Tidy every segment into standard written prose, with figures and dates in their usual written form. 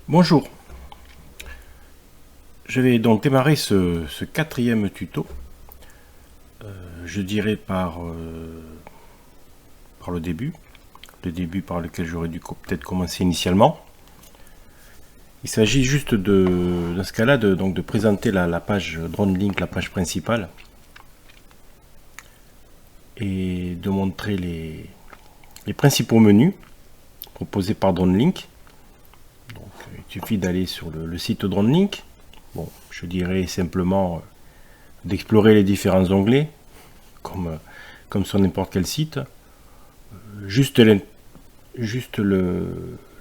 Bonjour, je vais donc démarrer ce quatrième tuto, je dirais par le début par lequel j'aurais dû peut-être commencer initialement. Il s'agit juste dans ce cas-là de présenter la page DroneLink, la page principale, et de montrer les principaux menus proposés par DroneLink. Donc, il suffit d'aller sur le site DroneLink. Bon, je dirais simplement d'explorer les différents onglets, comme sur n'importe quel site. Juste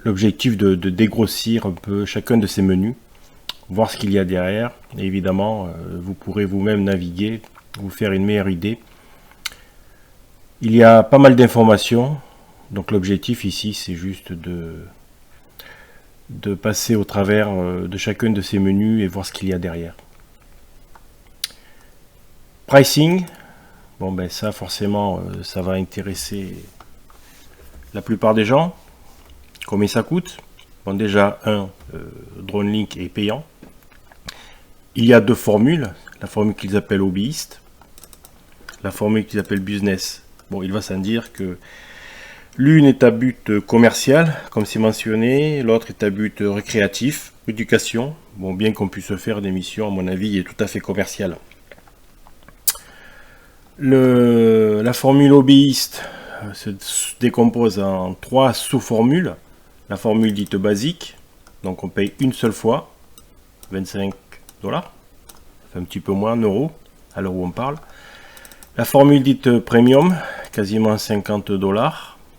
l'objectif de dégrossir un peu chacun de ces menus, voir ce qu'il y a derrière. Et évidemment, vous pourrez vous-même naviguer, vous faire une meilleure idée. Il y a pas mal d'informations, donc l'objectif ici, c'est juste de passer au travers de chacun de ces menus et voir ce qu'il y a derrière. Pricing, bon ben ça forcément ça va intéresser la plupart des gens. Combien ça coûte? Bon, déjà, DroneLink est payant. Il y a deux formules, la formule qu'ils appellent hobbyiste, la formule qu'ils appellent business. Bon, il va sans dire que l'une est à but commercial, comme c'est mentionné, l'autre est à but récréatif, éducation. Bon, bien qu'on puisse faire des missions, à mon avis, est tout à fait commerciale. La formule hobbyiste se décompose en trois sous-formules. La formule dite basique, donc on paye une seule fois, 25 $, un petit peu moins en euros, à l'heure où on parle. La formule dite premium, quasiment 50 $,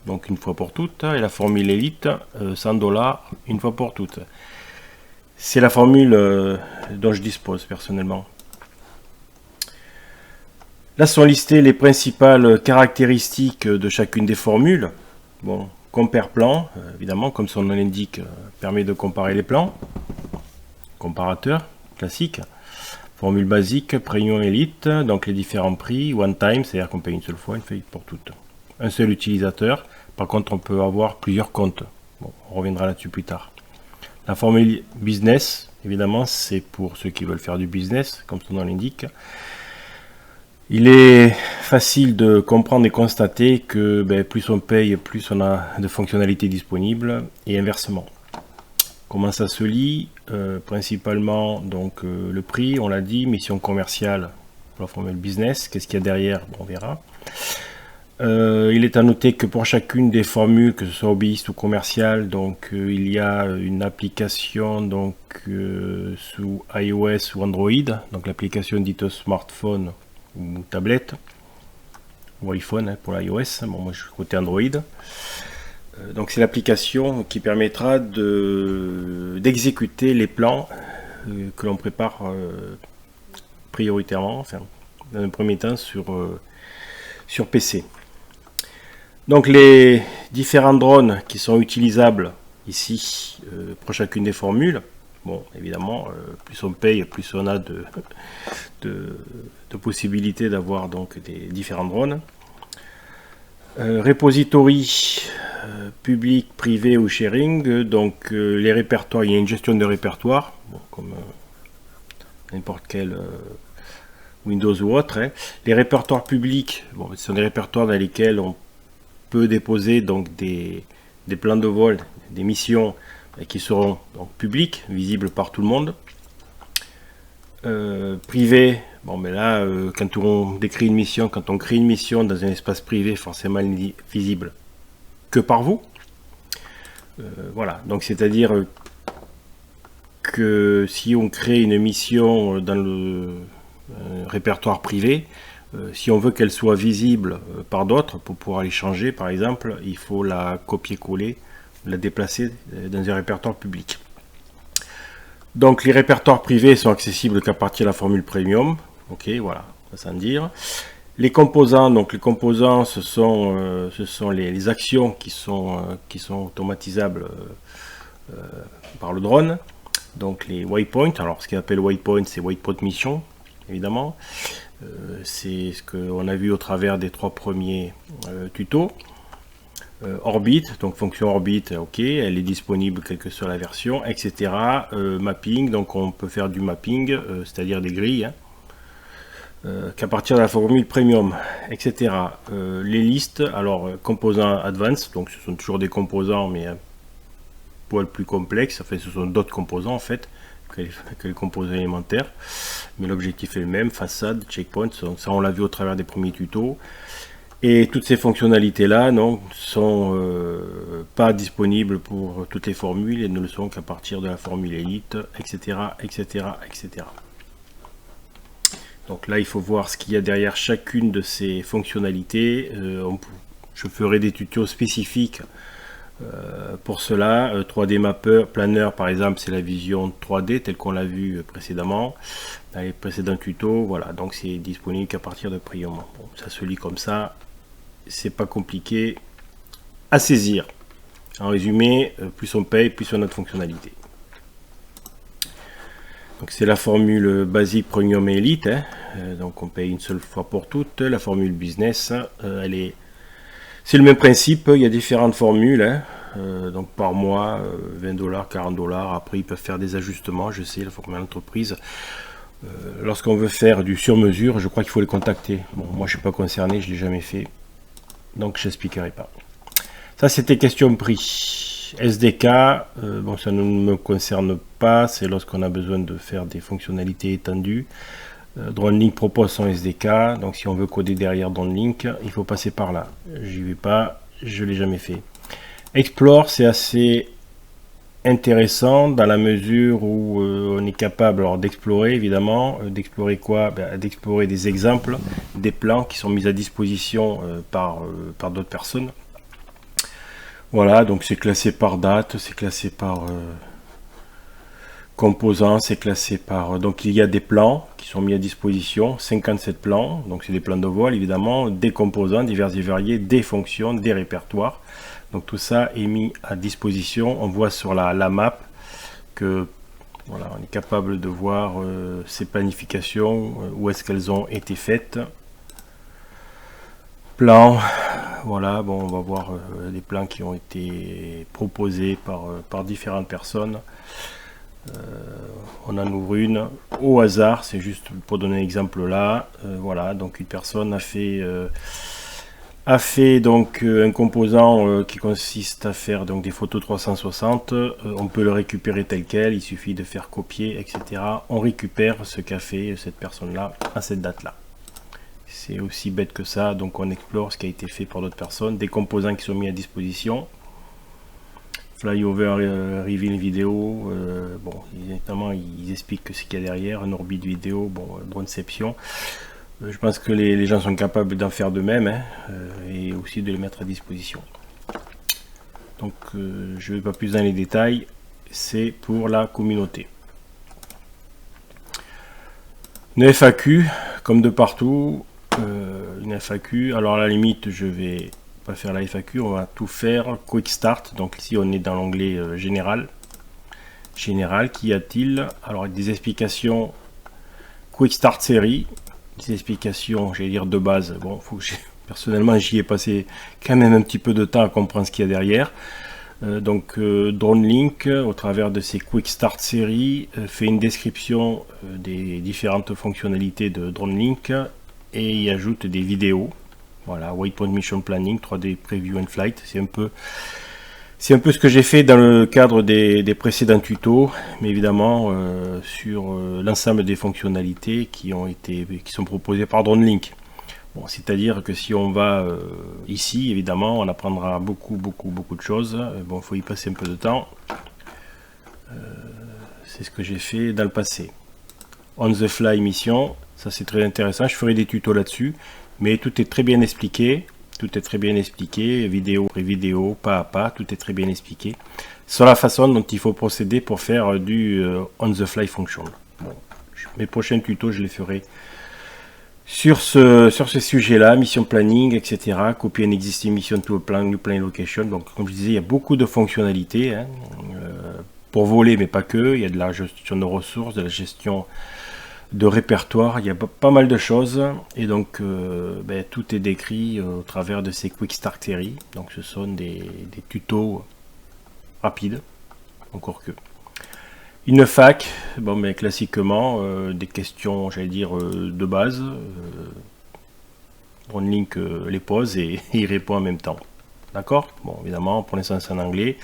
donc une fois pour toutes, et la formule élite, 100 $, une fois pour toutes. C'est la formule dont je dispose personnellement. Là sont listées les principales caractéristiques de chacune des formules. Bon, compare plan, évidemment, comme son nom l'indique, permet de comparer les plans. Comparateur, classique. Formule basique, premium, élite, donc les différents prix. One time, c'est-à-dire qu'on paye une seule fois, une fois pour toutes. Un seul utilisateur, par contre on peut avoir plusieurs comptes. Bon, on reviendra là-dessus plus tard. La formule business, évidemment, c'est pour ceux qui veulent faire du business, comme son nom l'indique. Il est facile de comprendre et constater que plus on paye, plus on a de fonctionnalités disponibles, et inversement. Comment ça se lit? Principalement donc le prix, on l'a dit, mission commerciale pour la formule business. Qu'est-ce qu'il y a derrière? Bon, on verra. Il est à noter que pour chacune des formules, que ce soit hobbyiste ou commercial, donc il y a une application donc sous iOS ou Android, donc l'application dite smartphone ou tablette ou iPhone pour l'iOS. Bon, moi je suis côté Android. Donc c'est l'application qui permettra d'exécuter les plans que l'on prépare prioritairement, enfin dans un premier temps sur PC. Donc les différents drones qui sont utilisables ici pour chacune des formules. Bon, évidemment, plus on paye, plus on a de possibilités d'avoir donc des différents drones. Repository public, privé ou sharing, donc les répertoires, il y a une gestion de répertoire, bon, comme n'importe quel Windows ou autre. Les répertoires publics, bon, ce sont des répertoires dans lesquels on peut déposer donc des plans de vol, des missions qui seront donc publics, visibles par tout le monde. Privé, bon mais là quand on décrit une mission, quand on crée une mission dans un espace privé, forcément elle n'est visible que par vous. Voilà, donc c'est à dire que si on crée une mission dans le répertoire privé, si on veut qu'elle soit visible par d'autres, pour pouvoir les changer par exemple, il faut la copier-coller, la déplacer dans un répertoire public. Donc les répertoires privés sont accessibles qu'à partir de la formule premium. Ok, voilà, ça sans dire. Les composants, donc les composants, ce sont les actions qui sont automatisables par le drone. Donc les waypoints, alors ce qu'on appelle waypoint, c'est waypoint mission, évidemment. C'est ce qu'on a vu au travers des trois premiers tutos. Orbit, donc fonction Orbit, ok, elle est disponible quelle que soit la version, etc. Mapping, donc on peut faire du mapping, c'est-à-dire des grilles, hein, qu'à partir de la formule Premium, etc. Les listes, alors composants Advanced, donc ce sont toujours des composants, mais un poil plus complexes, enfin ce sont d'autres composants en fait, que les composants élémentaires, mais l'objectif est le même, façade, checkpoint, ça on l'a vu au travers des premiers tutos. Et toutes ces fonctionnalités-là ne sont pas disponibles pour toutes les formules et ne le sont qu'à partir de la formule Elite, etc., etc., etc. Donc là, il faut voir ce qu'il y a derrière chacune de ces fonctionnalités. Je ferai des tutos spécifiques pour cela. 3D Mapper, Planner, par exemple, c'est la vision 3D telle qu'on l'a vu précédemment dans les précédents tutos. Voilà, donc c'est disponible qu'à partir de Premium. Bon, ça se lit comme ça. C'est pas compliqué à saisir. En résumé, plus on paye, plus on a de fonctionnalités. Donc c'est la formule basique Premium et Elite, hein. Donc on paye une seule fois pour toutes. La formule business, c'est le même principe. Il y a différentes formules, hein. Donc par mois, 20 $, 40 $. Après ils peuvent faire des ajustements. Je sais, la formule entreprise. Lorsqu'on veut faire du sur-mesure, je crois qu'il faut les contacter. Bon, moi je suis pas concerné, je l'ai jamais fait. Donc je n'expliquerai pas. Ça c'était question prix. SDK, bon ça ne me concerne pas, c'est lorsqu'on a besoin de faire des fonctionnalités étendues. DroneLink propose son SDK, donc si on veut coder derrière DroneLink, il faut passer par là. J'y vais pas, je l'ai jamais fait. Explore, c'est assez intéressant dans la mesure où on est capable d'explorer évidemment, d'explorer quoi, d'explorer des exemples, des plans qui sont mis à disposition par d'autres personnes. Voilà, donc c'est classé par date, c'est classé par composants, c'est classé par... Donc il y a des plans qui sont mis à disposition, 57 plans, donc c'est des plans de vol évidemment, des composants divers et variés, des fonctions, des répertoires. Donc tout ça est mis à disposition. On voit sur la map que voilà, on est capable de voir ces planifications, où est-ce qu'elles ont été faites. Plans, voilà, bon, on va voir des plans qui ont été proposés par différentes personnes. On en ouvre une au hasard, c'est juste pour donner un exemple là. Voilà, donc une personne a fait donc un composant qui consiste à faire donc des photos 360. On peut le récupérer tel quel, il suffit de faire copier, etc. On récupère ce qu'a fait cette personne là à cette date là. C'est aussi bête que ça, donc on explore ce qui a été fait par d'autres personnes, des composants qui sont mis à disposition. Flyover reveal vidéo, bon, évidemment ils expliquent ce qu'il y a derrière, un orbite vidéo, bon, droneception. Je pense que les gens sont capables d'en faire de même, hein, et aussi de les mettre à disposition. Donc je ne vais pas plus dans les détails, c'est pour la communauté. Une FAQ, comme de partout, une FAQ, alors à la limite je vais pas faire la FAQ, on va tout faire Quick Start, donc ici on est dans l'onglet général, qu'y a-t-il? Alors des explications Quick Start série, des explications, j'allais dire de base, bon, personnellement j'y ai passé quand même un petit peu de temps à comprendre ce qu'il y a derrière. Donc DroneLink, au travers de ces Quick Start séries, fait une description des différentes fonctionnalités de DroneLink et y ajoute des vidéos. Voilà, Waypoint Mission Planning, 3D Preview and Flight, c'est un peu ce que j'ai fait dans le cadre des précédents tutos, mais évidemment sur l'ensemble des fonctionnalités qui sont proposées par DroneLink. Bon, c'est-à-dire que si on va ici, évidemment, on apprendra beaucoup de choses. Bon, il faut y passer un peu de temps. C'est ce que j'ai fait dans le passé. On the fly mission, ça c'est très intéressant. Je ferai des tutos là-dessus, mais tout est très bien expliqué. Tout est très bien expliqué, vidéo après vidéo, pas à pas, tout est très bien expliqué. Sur la façon dont il faut procéder pour faire du on the fly function. Bon, mes prochains tutos, je les ferai sur ce sujet-là, mission planning, etc. Copier un existing mission to a plan, new plan location. Donc, comme je disais, il y a beaucoup de fonctionnalités hein, pour voler, mais pas que. Il y a de la gestion de ressources, de la gestion de répertoire, il y a pas mal de choses, et donc tout est décrit au travers de ces Quick Start séries. Donc ce sont des tutos rapides, encore que. Une fac, bon mais classiquement, des questions, j'allais dire, de base. DroneLink les pose et il répond en même temps. D'accord? Bon, évidemment, pour l'instant c'est en anglais.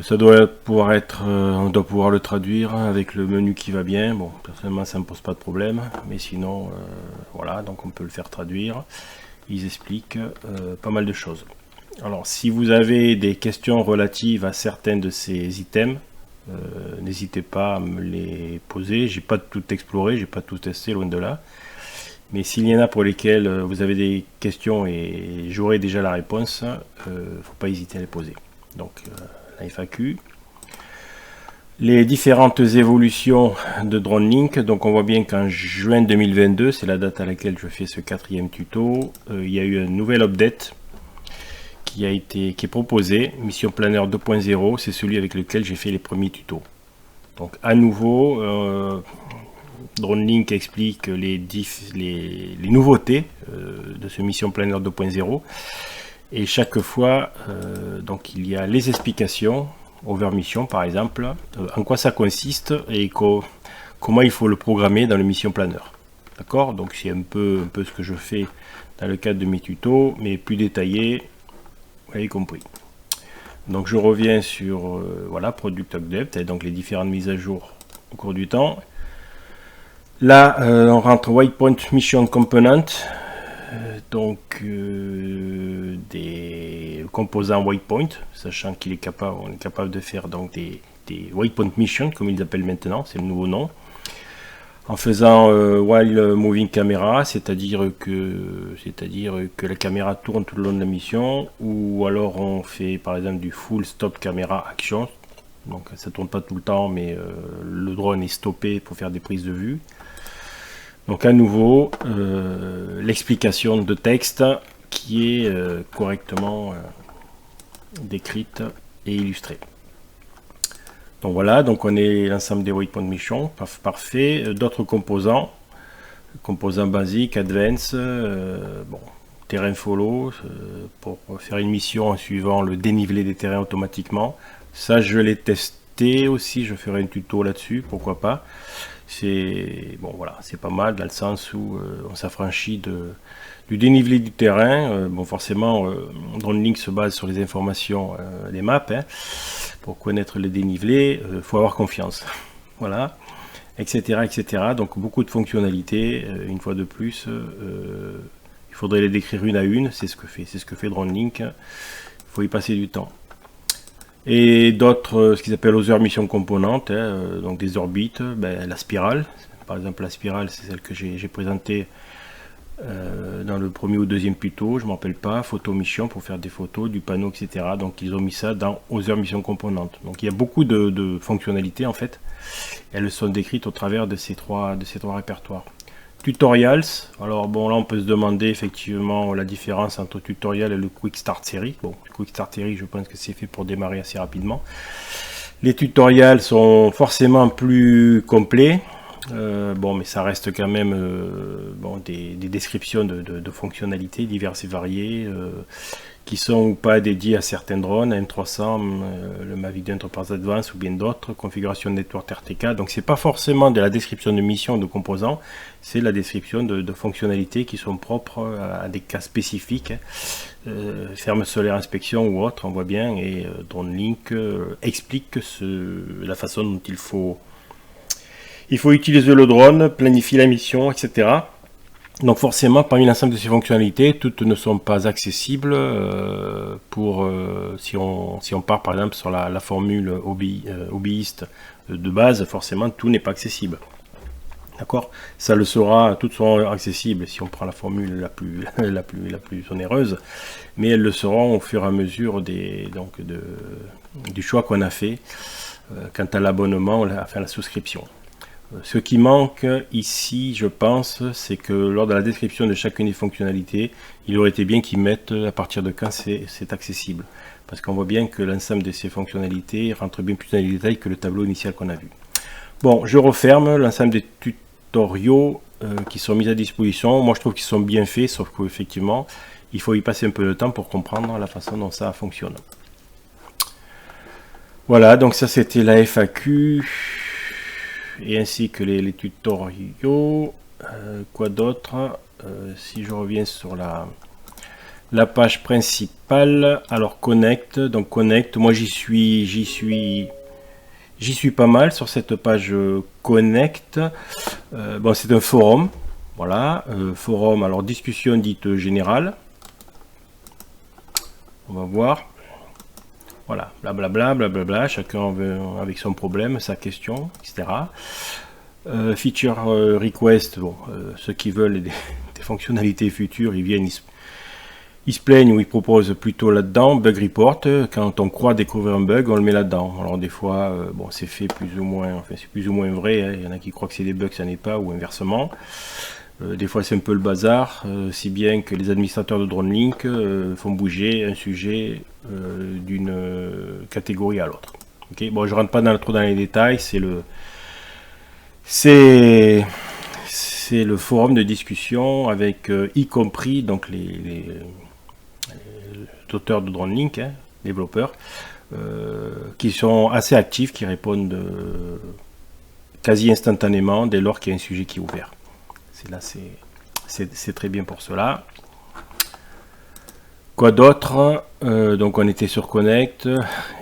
Ça doit pouvoir être, on doit pouvoir le traduire avec le menu qui va bien. Bon, personnellement, ça ne me pose pas de problème, mais sinon, voilà, donc on peut le faire traduire. Ils expliquent pas mal de choses. Alors, si vous avez des questions relatives à certains de ces items, n'hésitez pas à me les poser. J'ai pas tout exploré, j'ai pas tout testé, loin de là. Mais s'il y en a pour lesquels vous avez des questions et j'aurai déjà la réponse, faut pas hésiter à les poser. Donc la FAQ. Les différentes évolutions de DroneLink. Donc on voit bien qu'en juin 2022, c'est la date à laquelle je fais ce 4e tuto, il y a eu un nouvel update qui est proposé, Mission Planner 2.0, c'est celui avec lequel j'ai fait les premiers tutos. Donc à nouveau, DroneLink explique les nouveautés de ce Mission Planner 2.0 et chaque fois donc il y a les explications, over mission par exemple, en quoi ça consiste et comment il faut le programmer dans le Mission Planner. D'accord? Donc c'est un peu ce que je fais dans le cadre de mes tutos, mais plus détaillé, vous avez compris. Donc je reviens sur voilà, Product Update, et donc les différentes mises à jour au cours du temps. Là, on rentre Waypoint Mission Component, donc des composants Waypoint, sachant qu'on est capable de faire donc des Waypoint Mission, comme ils appellent maintenant, c'est le nouveau nom, en faisant While Moving Camera, c'est-à-dire que la caméra tourne tout le long de la mission, ou alors on fait par exemple du Full Stop Camera Action, donc ça tourne pas tout le temps, mais le drone est stoppé pour faire des prises de vue. Donc à nouveau, l'explication de texte qui est correctement décrite et illustrée. Donc voilà, donc on est l'ensemble des Waypoint Mission, parfait. D'autres composants basiques, Advance, bon, Terrain Follow, pour faire une mission en suivant le dénivelé des terrains automatiquement. Ça, je l'ai testé aussi, je ferai un tuto là-dessus, pourquoi pas. C'est bon, voilà, c'est pas mal dans le sens où on s'affranchit du dénivelé du terrain. Bon, forcément, DroneLink se base sur les informations des maps. Hein. Pour connaître le dénivelé, il faut avoir confiance. Voilà, etc., etc. Donc beaucoup de fonctionnalités. Une fois de plus, il faudrait les décrire une à une. C'est ce que fait DroneLink. Il faut y passer du temps. Et d'autres, ce qu'ils appellent Other Mission Components, hein, donc des orbites, la spirale. Par exemple, la spirale, c'est celle que j'ai présentée dans le premier ou deuxième tuto, je ne me rappelle pas, photo mission pour faire des photos, du panneau, etc. Donc ils ont mis ça dans Other Mission Components. Donc il y a beaucoup de fonctionnalités en fait. Elles sont décrites au travers de ces trois répertoires. Tutorials, alors bon là on peut se demander effectivement la différence entre tutorial et le Quick Start Série. Bon, le Quick Start Série, je pense que c'est fait pour démarrer assez rapidement. Les tutorials sont forcément plus complets, bon mais ça reste quand même bon, des descriptions de fonctionnalités diverses et variées qui sont ou pas dédiées à certains drones, M300, le Mavic 2 Enterprise Advanced ou bien d'autres, configuration de network RTK. Donc c'est pas forcément de la description de mission de composants, c'est la description de fonctionnalités qui sont propres à des cas spécifiques, ferme solaire inspection ou autre, on voit bien, et DroneLink explique la façon dont il faut utiliser le drone, planifier la mission, etc. Donc forcément, parmi l'ensemble de ces fonctionnalités, toutes ne sont pas accessibles si on part par exemple sur la formule hobbyiste de base, forcément tout n'est pas accessible. D'accord? Ça le sera, toutes seront accessibles si on prend la formule la plus onéreuse, mais elles le seront au fur et à mesure du choix qu'on a fait quant à l'abonnement, enfin la souscription. Ce qui manque ici, je pense, c'est que lors de la description de chacune des fonctionnalités, il aurait été bien qu'ils mettent à partir de quand c'est accessible. Parce qu'on voit bien que l'ensemble de ces fonctionnalités rentre bien plus dans les détails que le tableau initial qu'on a vu. Bon, je referme l'ensemble des tutoriaux qui sont mis à disposition. Moi je trouve qu'ils sont bien faits, sauf qu'effectivement il faut y passer un peu de temps pour comprendre la façon dont ça fonctionne. Voilà, donc ça c'était la FAQ et ainsi que les tutoriaux. Quoi d'autre? Si je reviens sur la page principale, alors Connect, donc Connect, moi j'y suis pas mal sur cette page Connect. Bon, c'est un forum, voilà, forum, alors discussion dite générale. On va voir. Voilà, blablabla, blablabla, chacun avec son problème, sa question, etc. Feature request, bon, ceux qui veulent des fonctionnalités futures, ils viennent, ils se plaignent ou ils proposent plutôt là-dedans. Bug report, quand on croit découvrir un bug, on le met là-dedans. Alors des fois, bon, c'est fait plus ou moins, enfin c'est plus ou moins vrai, hein. Il y en a qui croient que c'est des bugs, ça n'est pas, ou inversement. Des fois c'est un peu le bazar, si bien que les administrateurs de DroneLink font bouger un sujet d'une catégorie à l'autre. Okay, bon, je rentre pas trop dans les détails, c'est le forum de discussion avec y compris donc les auteurs de DroneLink, hein, développeurs, qui sont assez actifs, qui répondent quasi instantanément dès lors qu'il y a un sujet qui est ouvert. C'est très bien pour cela. Quoi d'autre? Donc on était sur Connect,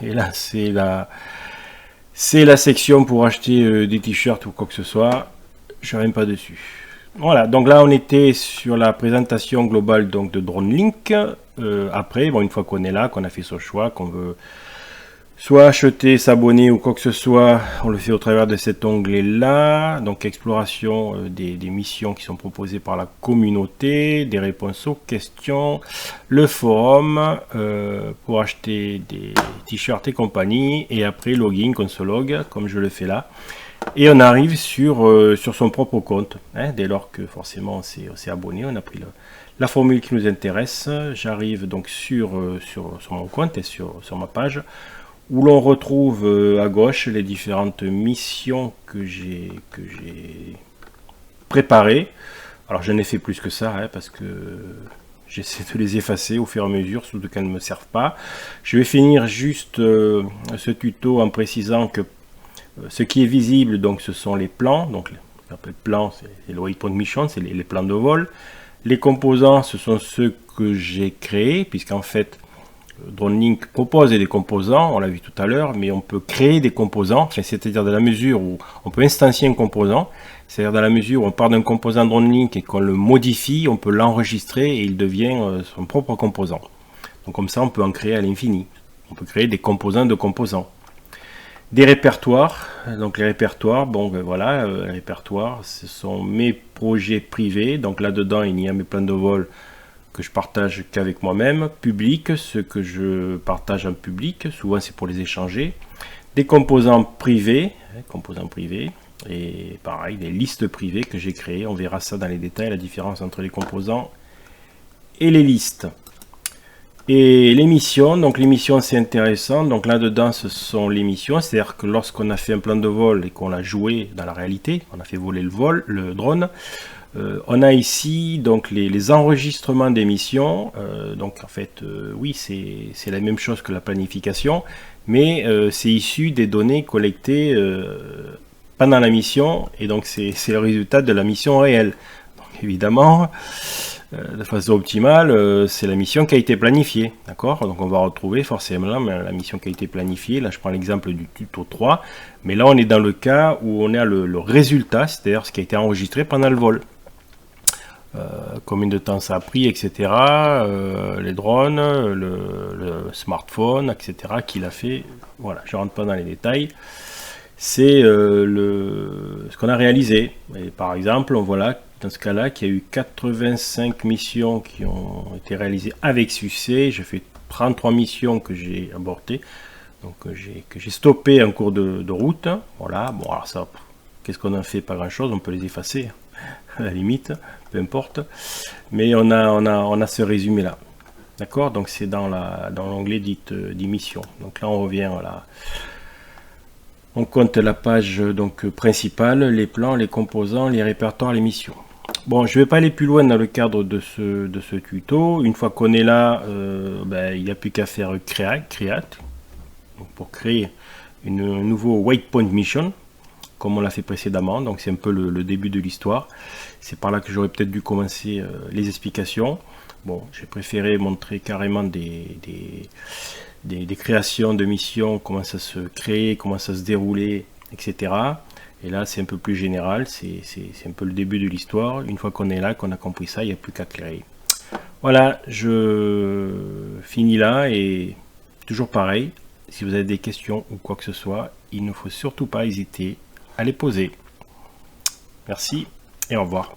et là c'est la section pour acheter des t-shirts ou quoi que ce soit. Je ne reviens pas dessus. Voilà, donc là on était sur la présentation globale donc de DroneLink. Après, bon, une fois qu'on est là, qu'on a fait son choix, qu'on veut soit acheter, s'abonner ou quoi que ce soit, on le fait au travers de cet onglet là. Donc exploration des missions qui sont proposées par la communauté, des réponses aux questions, le forum pour acheter des t-shirts et compagnie, et après login, qu'on se log comme je le fais là. Et on arrive sur son propre compte, hein, dès lors que forcément on s'est abonné, on a pris la formule qui nous intéresse. J'arrive donc sur mon compte et sur ma page, où l'on retrouve à gauche les différentes missions que j'ai préparées. Alors je n'ai fait plus que ça, hein, parce que j'essaie de les effacer au fur et à mesure, surtout qu'elles ne me servent pas. Je vais finir juste ce tuto en précisant que ce qui est visible, donc ce sont les plans. Donc les plans, c'est le waypoint mission, c'est les plans de vol. Les composants, ce sont ceux que j'ai créés, puisqu'en fait DroneLink propose des composants, on l'a vu tout à l'heure, mais on peut créer des composants, c'est-à-dire dans la mesure où on peut instancier un composant, c'est-à-dire dans la mesure où on part d'un composant DroneLink et qu'on le modifie, on peut l'enregistrer et il devient son propre composant. Donc comme ça, on peut en créer à l'infini. On peut créer des composants de composants. Des répertoires, donc les répertoires, bon ben voilà, les répertoires, ce sont mes projets privés, donc là-dedans il y a mes plans de vol que je partage qu'avec moi-même, public, ce que je partage en public, souvent c'est pour les échanger, des composants privés, et pareil, des listes privées que j'ai créées, on verra ça dans les détails, la différence entre les composants et les listes. Et les missions, donc les missions c'est intéressant, donc là-dedans ce sont les missions, c'est-à-dire que lorsqu'on a fait un plan de vol et qu'on l'a joué dans la réalité, on a fait voler le drone, on a ici donc les enregistrements des missions. Donc en fait oui, c'est la même chose que la planification, mais c'est issu des données collectées pendant la mission, et donc c'est le résultat de la mission réelle. Donc évidemment de façon optimale, c'est la mission qui a été planifiée, d'accord? Donc on va retrouver forcément la mission qui a été planifiée. Là je prends l'exemple du tuto 3, mais là on est dans le cas où on a le résultat, c'est-à-dire ce qui a été enregistré pendant le vol. Combien de temps ça a pris, etc. Les drones, le smartphone, etc. qu'il a fait. Voilà, je ne rentre pas dans les détails. C'est ce qu'on a réalisé. Et par exemple, on voit là, dans ce cas-là, qu'il y a eu 85 missions qui ont été réalisées avec succès. J'ai fait 33 missions que j'ai abortées, donc que j'ai stoppées en cours de route. Voilà, bon alors ça, qu'est-ce qu'on en fait? Pas grand-chose, on peut les effacer, à la limite, peu importe. Mais on a ce résumé-là. D'accord? Donc c'est dans l'onglet dit mission. Donc là, on revient On compte la page donc principale, les plans, les composants, les répertoires, les missions. Bon, je ne vais pas aller plus loin dans le cadre de ce tuto. Une fois qu'on est là, il n'y a plus qu'à faire create donc pour créer une nouveau waypoint mission, comme on l'a fait précédemment. Donc c'est un peu le début de l'histoire. C'est par là que j'aurais peut-être dû commencer les explications. Bon, j'ai préféré montrer carrément des créations de missions, comment ça se crée, comment ça se déroulait, etc. Et là, c'est un peu plus général, c'est un peu le début de l'histoire. Une fois qu'on est là, qu'on a compris ça, il n'y a plus qu'à créer. Voilà, je finis là et toujours pareil, si vous avez des questions ou quoi que ce soit, il ne faut surtout pas hésiter à les poser. Merci et au revoir.